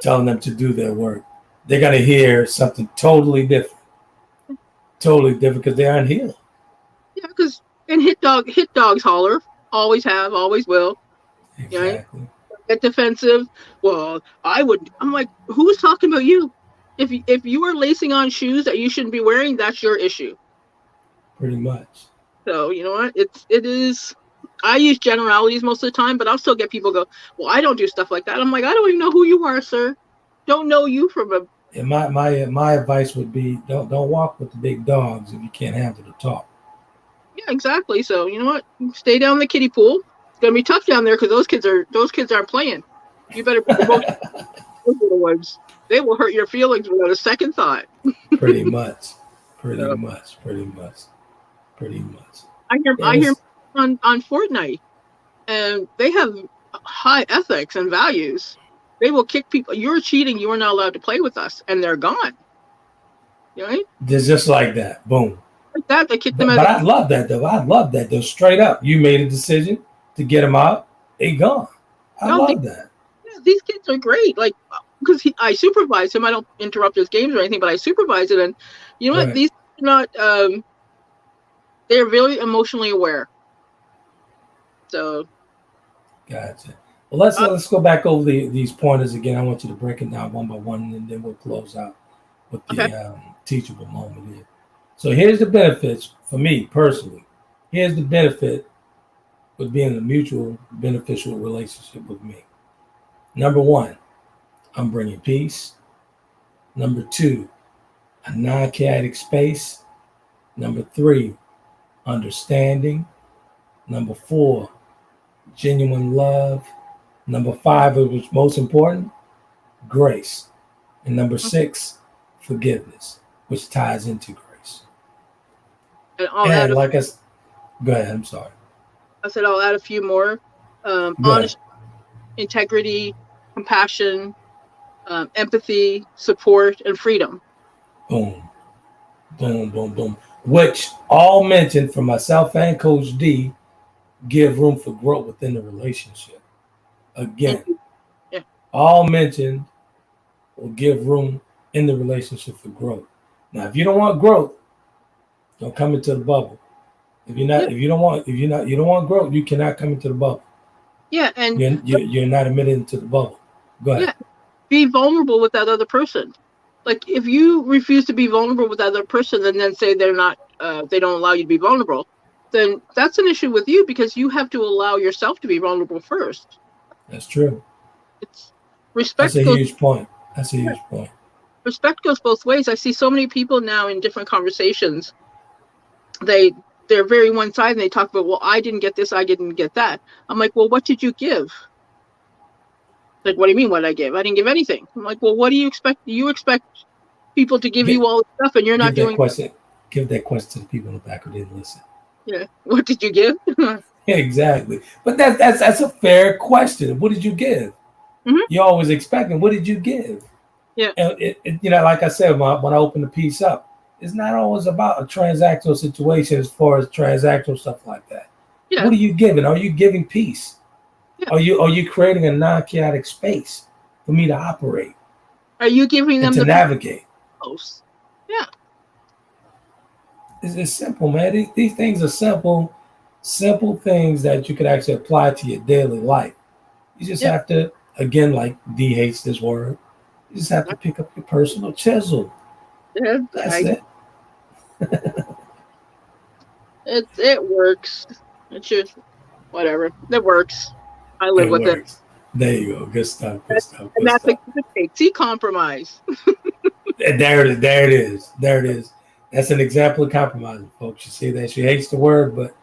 telling them to do their work. They're gonna hear something totally different because they aren't here. Yeah, because and hit dogs holler, always have, always will. Exactly. Right? Get defensive. Well, I'm like, who's talking about you? If you are lacing on shoes that you shouldn't be wearing, that's your issue. Pretty much. So you know what? It is. I use generalities most of the time, but I'll still get people go, well, I don't do stuff like that. I'm like, I don't even know who you are, sir. Don't know you from a. And my advice would be don't walk with the big dogs if you can't handle the talk. Yeah, exactly. So you know what? Stay down in the kiddie pool. It's gonna be tough down there because those kids aren't playing. You better be those little ones. They will hurt your feelings without a second thought. Pretty much. I hear on Fortnite, and they have high ethics and values. They will kick people. You're cheating. You are not allowed to play with us, and they're gone. Right? Just like that. Boom. Like that, they kick them But out. I love that though. Straight up, you made a decision to get them out. They gone. I love that. Yeah, these kids are great. Like, because I supervise him. I don't interrupt his games or anything, but I supervise it. And you know what? These are not. They're very emotionally aware. So. Gotcha. Well, let's go back over these pointers again. I want you to break it down one by one, and then we'll close out with the teachable moment here. So here's the benefits for me personally. Here's the benefit with being in a mutual beneficial relationship with me. Number one, I'm bringing peace. Number two, a non-chaotic space. Number three, understanding. Number four, genuine love. Number five, which is most important, grace. And number six, forgiveness, which ties into grace. And like I said, go ahead, I'm sorry. I said I'll add a few more. Honesty, integrity, compassion, empathy, support, and freedom. Boom. Boom, boom, boom. Which all mentioned from myself and Coach D give room for growth within the relationship. Again, all mentioned will give room in the relationship for growth. Now, if you don't want growth, don't come into the bubble. If you don't want growth, you cannot come into the bubble. Yeah, and you're not admitted into the bubble. Go ahead. Yeah, be vulnerable with that other person. Like, if you refuse to be vulnerable with that other person and then say they're not, they don't allow you to be vulnerable, then that's an issue with you because you have to allow yourself to be vulnerable first. That's true. It's respect. That's a huge point. Respect goes both ways. I see so many people now in different conversations. They're very one-sided and they talk about, well, I didn't get this, I didn't get that. I'm like, well, what did you give? Like, what do you mean, what did I give? I didn't give anything. I'm like, well, what do you expect? You expect people to give you all the stuff and you're not doing question. Give that question to the people in the back who didn't listen. Yeah. What did you give? Exactly. But that's a fair question. What did you give? Mm-hmm. You're always expecting, what did you give? Yeah. And like I said, when I open the piece up, it's not always about a transactional situation as far as transactional stuff like that. Yeah. What are you giving? Are you giving peace? Yeah. Are you creating a non-chaotic space for me to operate? Are you giving them to navigate? Close. Yeah. It's simple, man. These things are simple things that you could actually apply to your daily life. You just have to, again, like D hates this word, you just have to pick up your personal chisel. Yeah, That's it. It works. It's just whatever. It works. I live It with it. works. There you go. Good stuff. Good stuff. And Good that's the stuff. take. See, compromise. And there it is. There it is. There it is. That's an example of compromising, folks. You see that? She hates the word, but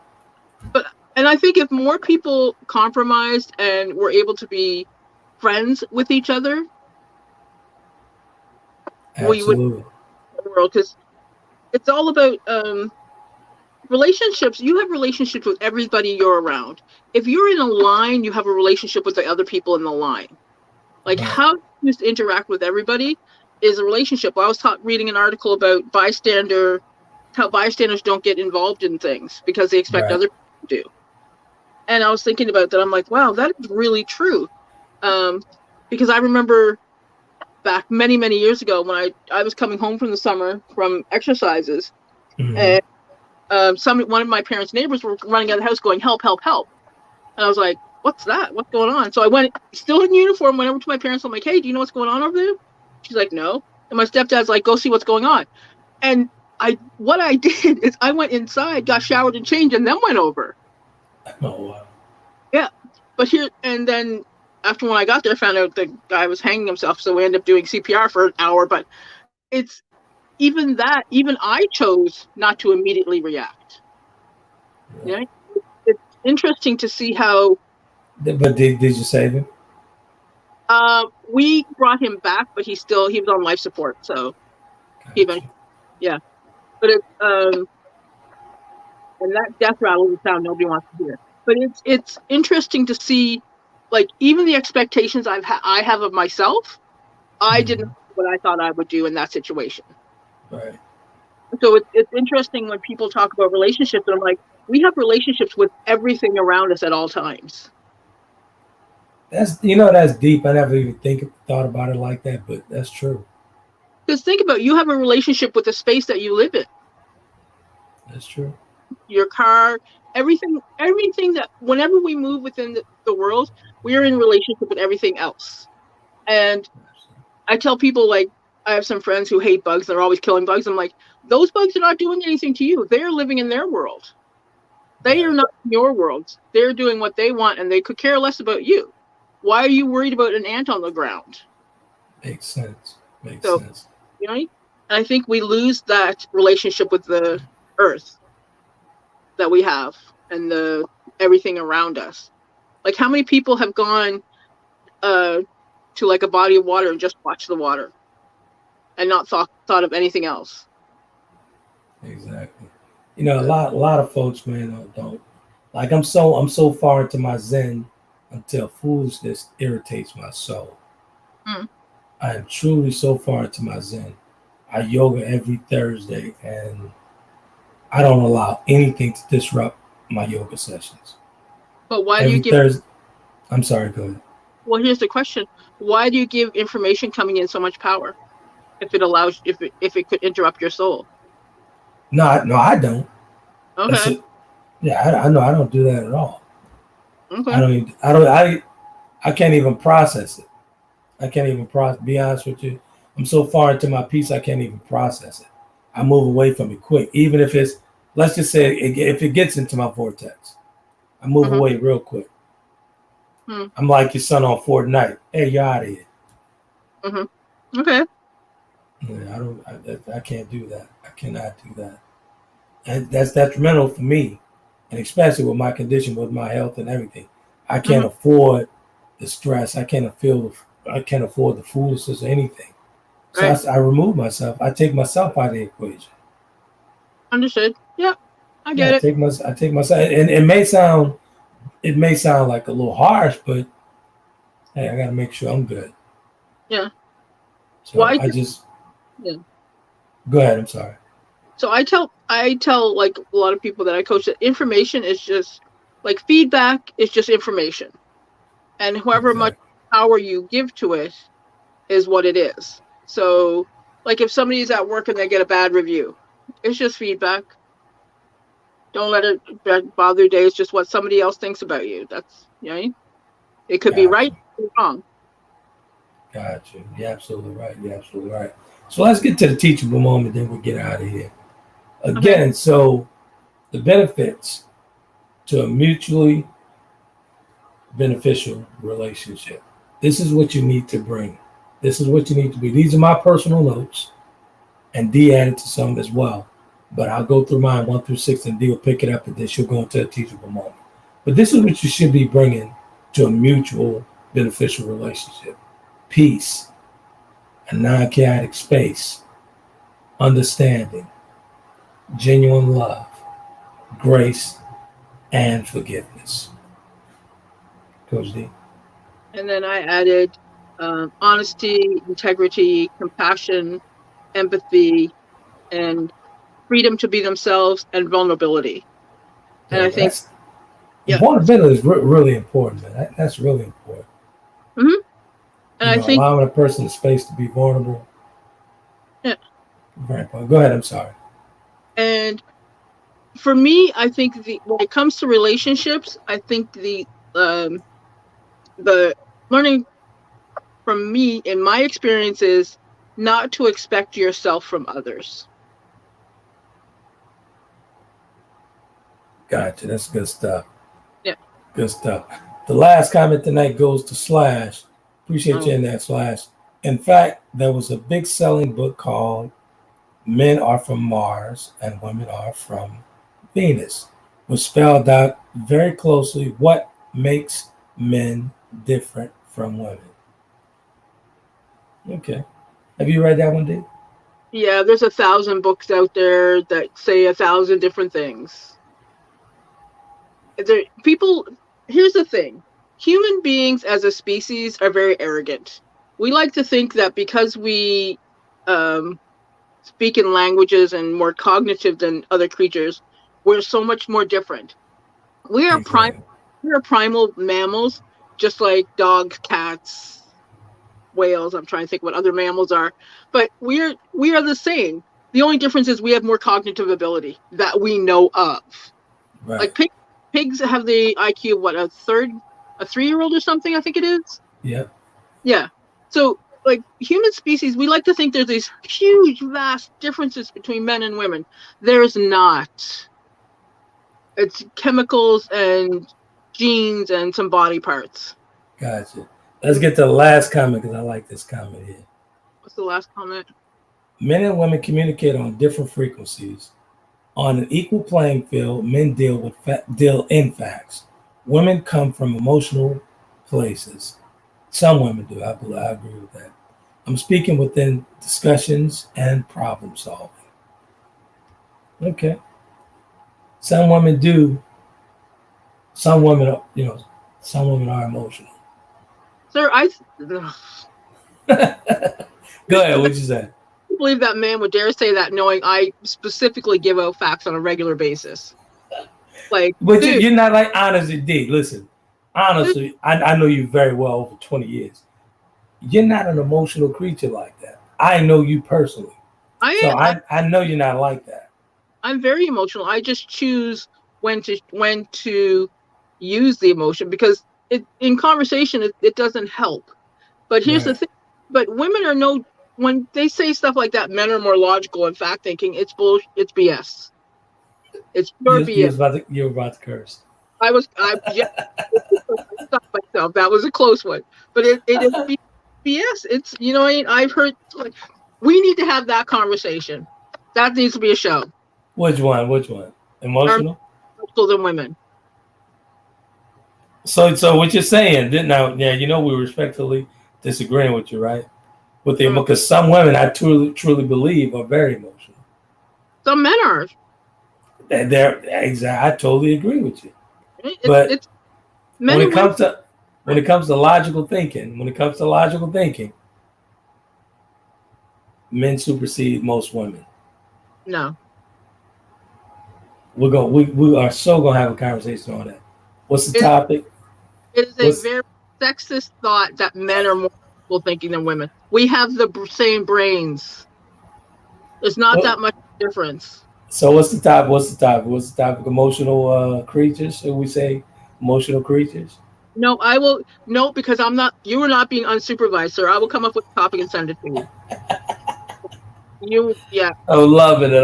And I think if more people compromised and were able to be friends with each other, we would absolutely. the world, because it's all about relationships. You have relationships with everybody you're around. If you're in a line, you have a relationship with the other people in the line. Like Right. how you interact with everybody is a relationship. I was reading an article about how bystanders don't get involved in things because they expect Right. other people to do. And I was thinking about that. I'm like, wow, that is really true. Because I remember back many, many years ago when I was coming home from the summer from exercises, Mhm. and one of my parents' neighbors were running out of the house going, help, help, help. And I was like, what's that? What's going on? So I went, still in uniform, went over to my parents. I'm like, hey, do you know what's going on over there? She's like, no. And my stepdad's like, go see what's going on. And what I did is I went inside, got showered and changed, and then went over. Oh wow. Yeah. But and then after when I got there, I found out the guy was hanging himself. So we ended up doing CPR for an hour. But it's even I chose not to immediately react. Yeah. You know? It's interesting to see how. But did you save him? We brought him back, but he was on life support. So Gotcha. yeah. But it's and that death rattle is a sound nobody wants to hear. But it's interesting to see, like, even the expectations I have of myself, I didn't do what I thought I would do in that situation. Right. So it's interesting when people talk about relationships, and I'm like, we have relationships with everything around us at all times. That's deep. I never even thought about it like that, but that's true. Because think about it, you have a relationship with the space that you live in, That's true. your car, everything that whenever we move within the world, we are in relationship with everything else. And I tell people, like, I have some friends who hate bugs. They're always killing bugs. I'm like, those bugs are not doing anything to you. They're living in their world. They are not in your world. They're doing what they want, and they could care less about you. Why are you worried about an ant on the ground? Makes sense. Makes So, sense. you know, and I think we lose that relationship with the earth that we have and everything around us. Like, how many people have gone to like a body of water and just watched the water and not thought of anything else? Exactly. A lot of folks, man, don't like. I'm so far into my Zen until foolishness irritates my soul. Mm. I am truly so far into my Zen. I yoga every Thursday, and I don't allow anything to disrupt my yoga sessions. But why Every do you give? Thursday. I'm sorry. Go ahead. Well, here's the question: why do you give information coming in so much power if it could interrupt your soul? No, I don't. Okay. I know I don't do that at all. Okay. I can't even process it. I can't even be honest with you. I'm so far into my piece, I can't even process it. I move away from it quick. Even if let's just say, if it gets into my vortex, I move away real quick. I'm like your son on Fortnite. Hey, you're out of here. Okay. Yeah, I can't do that. I cannot do that. And that's detrimental for me. And especially with my condition, with my health and everything. I can't afford the stress. I can't afford the foolishness or anything. So Right. I remove myself. I take myself out of the equation. Understood. Yep. I get it. I take myself, and it may sound like a little harsh, but hey, I got to make sure I'm good. Yeah. So yeah. Go ahead. I'm sorry. So I tell like a lot of people that I coach that information is just like feedback is just information, and however much power you give to it is what it is. So, like, if somebody's at work and they get a bad review, it's just feedback. Don't let it bother your day. It's just what somebody else thinks about you. That's, it could be right or wrong. Gotcha. You're absolutely right. So let's get to the teachable moment, then we'll get out of here. Again, so the benefits to a mutually beneficial relationship. This is what you need to bring. This is what you need to be. These are my personal notes, and D added to some as well. But I'll go through mine 1 through 6, and D will pick it up, and then she'll go into a teachable moment. But this is what you should be bringing to a mutual beneficial relationship: peace, a non-chaotic space, understanding, genuine love, grace, and forgiveness. Coach D. And then I added honesty, integrity, compassion, empathy, and freedom to be themselves, and vulnerability. And I think vulnerability is really important, man. That's really important. Mm-hmm. And I think allowing a person the space to be vulnerable. Yeah. Very important. Go ahead. I'm sorry. And for me, I think when it comes to relationships, I think the learning from me in my experience is not to expect yourself from others. Gotcha. That's good stuff. Yeah. Good stuff. The last comment tonight goes to Slash. Appreciate you in that, Slash. In fact, there was a big selling book called Men Are From Mars and Women Are From Venus, which spelled out very closely what makes men different from women. Okay. Have you read that one, D? Yeah, there's 1,000 books out there that say 1,000 different things. Here's the thing. Human beings as a species are very arrogant. We like to think that because we speak in languages and more cognitive than other creatures, we're so much more different. We are primal mammals, just like dogs, cats, whales. I'm trying to think what other mammals are, but we are the same. The only difference is we have more cognitive ability that we know of. Right. Like pigs have the IQ of what, a 3-year-old or something, I think it is. Yeah. So like human species, we like to think there's these huge, vast differences between men and women. There's not. It's chemicals and genes and some body parts. Gotcha. Let's get to the last comment because I like this comment here. What's the last comment? Men and women communicate on different frequencies. On an equal playing field, men deal in facts. Women come from emotional places. Some women do. I agree with that. I'm speaking within discussions and problem solving. Okay. Some women do. Some women are emotional. Sir, Go ahead. What'd you say? I believe that man would dare say that, knowing I specifically give out facts on a regular basis. Like, but you're not like honestly, D. Listen, honestly, I know you very well over 20 years. You're not an emotional creature like that. I know you personally. I know you're not like that. I'm very emotional. I just choose when to use the emotion, because in conversation it doesn't help. But here's the thing. But women are when they say stuff like that, men are more logical and fact thinking. It's bullshit. It's BS. It's pure BS. You were about to curse. I stopped myself. That was a close one. But it is BS. It's, I've heard, like, we need to have that conversation. That needs to be a show. Which one? Emotional? More than women. So what you're saying, we respectfully disagreeing with you, right? Because some women, I truly believe, are very emotional. Some men are. I totally agree with you. But when it comes to logical thinking, men supersede most women. No. We are so gonna have a conversation on that. What's the topic? It is a very sexist thought that men are more thinking than women. We have the same brains. There's not that much difference. So what's the topic? Emotional creatures? Should we say emotional creatures? No, I will. No, because I'm not. You are not being unsupervised, sir. I will come up with a topic and send it to you. Yeah. I'm loving it.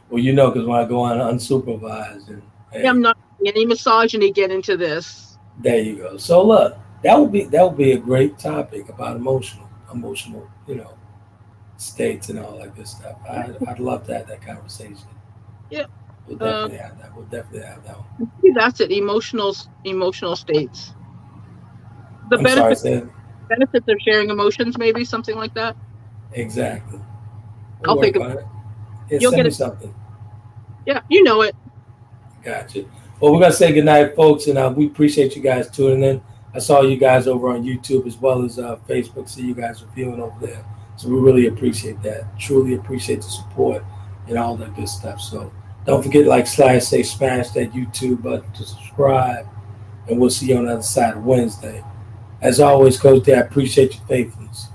Well, Well, you know, because when I go on unsupervised, and hey, Yeah, I'm not any misogyny get into this. there you go. So look, that would be a great topic about emotional, you know, states and all that good stuff. I'd love to have that conversation. Yeah. We'll definitely have that. We'll definitely have that one. That's it. Emotional states. The I'm sorry, benefits of sharing emotions, maybe something like that. exactly. I'll think about it. Yeah, You'll send get me it. something. Yeah, you know it. Gotcha. Well, we're gonna say goodnight, folks, and we appreciate you guys tuning in. I saw you guys over on YouTube as well as Facebook. See you guys are viewing over there, so we really appreciate that. Truly appreciate the support and all that good stuff. So don't forget, like Sly say, smash that YouTube button to subscribe, and we'll see you on the other side of Wednesday. As always, Coach Day, I appreciate your faithfulness.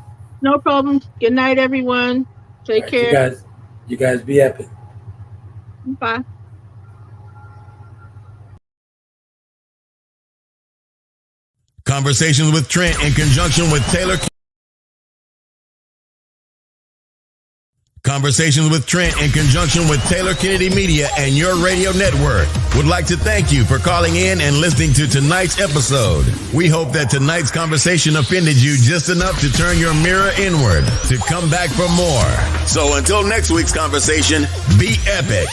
No problem. Good night, everyone. Take care. You guys be epic. Bye. Conversations with Trent in conjunction with Taylor. Conversations with Trent in conjunction with Taylor Kennedy Media and your radio network would like to thank you for calling in and listening to tonight's episode. We hope that tonight's conversation offended you just enough to turn your mirror inward to come back for more. So until next week's conversation, be epic.